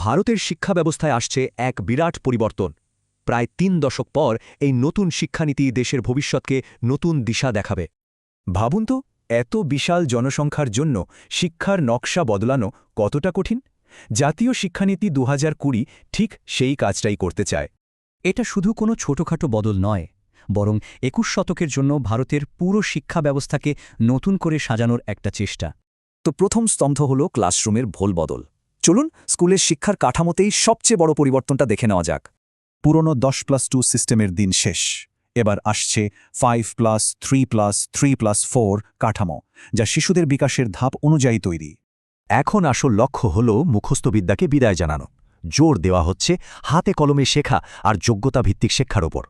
ভারতের শিক্ষা ব্যবস্থায় আসছে এক বিরাট পরিবর্তন। প্রায় ৩ দশক পর এই নতুন শিক্ষানীতি দেশের ভবিষ্যৎকে নতুন দিশা দেখাবে। ভাবুন তো, এত বিশাল জনসংখ্যার জন্য শিক্ষার নকশা বদলানো কতটা কঠিন। জাতীয় শিক্ষানীতি ২০২০ ঠিক সেই কাজটাই করতে চায়। এটা শুধু কোনো ছোটখাটো বদল নয়, বরং ২১ শতকের জন্য ভারতের পুরো শিক্ষা ব্যবস্থাকে নতুন করে সাজানোর একটা চেষ্টা। তো প্রথম স্তম্ভ হল ক্লাসরুমের ভোল বদল। চলুন স্কুলের শিক্ষার কাঠামোতেই সবচেয়ে বড় পরিবর্তনটা দেখে নেওয়া যাক। পুরনো 10+2 সিস্টেমের দিন শেষ। এবার আসছে 5+3+3+4 কাঠামো, যা শিশুদের বিকাশের ধাপ অনুযায়ী তৈরি। এখন আসল লক্ষ্য হল মুখস্থবিদ্যাকে বিদায় জানানো। জোর দেওয়া হচ্ছে হাতে কলমে শেখা আর যোগ্যতা ভিত্তিক শিক্ষার ওপর।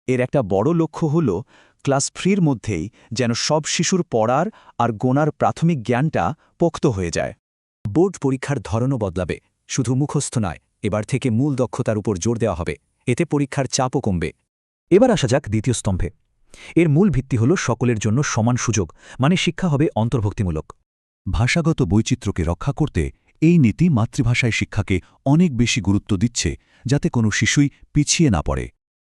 এর একটা বড় লক্ষ্য হল ক্লাস 3-র মধ্যেই যেন সব শিশুর পড়ার আর গোনার প্রাথমিক জ্ঞানটা পোক্ত হয়ে যায়। বোর্ড পরীক্ষার ধরনও বদলাবে, শুধু মুখস্থ নয়, এবার থেকে মূল দক্ষতার উপর জোর দেওয়া হবে। এতে পরীক্ষার চাপও কমবে। এবার আসা যাক দ্বিতীয় স্তম্ভে। এর মূল ভিত্তি হল সকলের জন্য সমান সুযোগ, মানে শিক্ষা হবে অন্তর্ভুক্তিমূলক। ভাষাগত বৈচিত্র্যকে রক্ষা করতে এই নীতি মাতৃভাষায় শিক্ষাকে অনেক বেশি গুরুত্ব দিচ্ছে, যাতে কোনো শিশুই পিছিয়ে না পড়ে।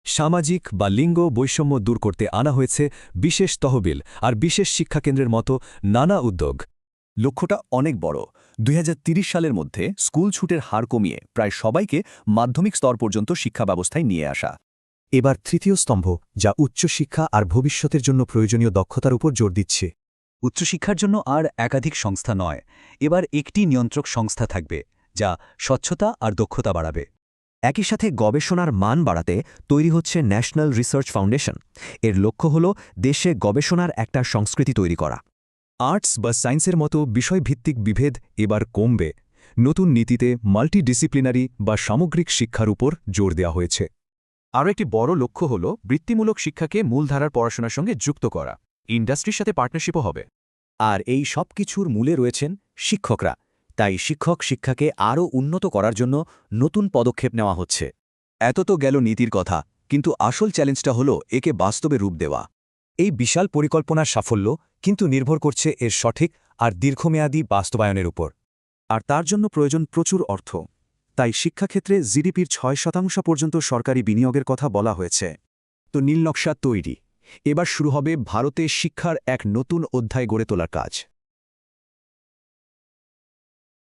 সামাজিক বা লিঙ্গ বৈষম্য দূর করতে আনা হয়েছে বিশেষ তহবিল আর বিশেষ শিক্ষাকেন্দ্রের মতো নানা উদ্যোগ। লক্ষ্যটা অনেক বড়। ২০৩০ সালের মধ্যে স্কুল ছুটের হার কমিয়ে প্রায় সবাইকে মাধ্যমিক স্তর পর্যন্ত শিক্ষা ব্যবস্থায় নিয়ে আসা। এবার তৃতীয় স্তম্ভ, যা উচ্চশিক্ষা আর ভবিষ্যতের জন্য প্রয়োজনীয় দক্ষতার উপর জোর দিচ্ছে। উচ্চশিক্ষার জন্য আর একাধিক সংস্থা নয়, এবার একটি নিয়ন্ত্রক সংস্থা থাকবে, যা স্বচ্ছতা আর দক্ষতা বাড়াবে। একই সাথে গবেষণার মান বাড়াতে তৈরি হচ্ছে ন্যাশনাল রিসার্চ ফাউন্ডেশন। এর লক্ষ্য হল দেশে গবেষণার একটা সংস্কৃতি তৈরি করা। আর্টস বা সায়েন্সের মতো বিষয়ভিত্তিক বিভেদ এবার কমবে। নতুন নীতিতে মাল্টিডিসিপ্লিনারি বা সামগ্রিক শিক্ষার উপর জোর দেওয়া হয়েছে। আরও একটি বড় লক্ষ্য হল বৃত্তিমূলক শিক্ষাকে মূলধারার পড়াশোনার সঙ্গে যুক্ত করা। ইন্ডাস্ট্রির সাথে পার্টনারশিপও হবে। আর এই সব কিছুর মূলে রয়েছেন শিক্ষকরা। তাই শিক্ষাকে আরও উন্নত করার জন্য নতুন পদক্ষেপ নেওয়া হচ্ছে। এত তো গেল নীতির কথা, কিন্তু আসল চ্যালেঞ্জটা হল একে বাস্তবে রূপ দেওয়া। এই বিশাল পরিকল্পনার সাফল্য কিন্তু নির্ভর করছে এর সঠিক আর দীর্ঘমেয়াদী বাস্তবায়নের উপর। আর তার জন্য প্রয়োজন প্রচুর অর্থ। তাই শিক্ষাক্ষেত্রে জিডিপির ৬% পর্যন্ত সরকারি বিনিয়োগের কথা বলা হয়েছে। তো নীলনকশা তৈরি। এবার শুরু হবে ভারতে শিক্ষার এক নতুন অধ্যায় গড়ে তোলার কাজ।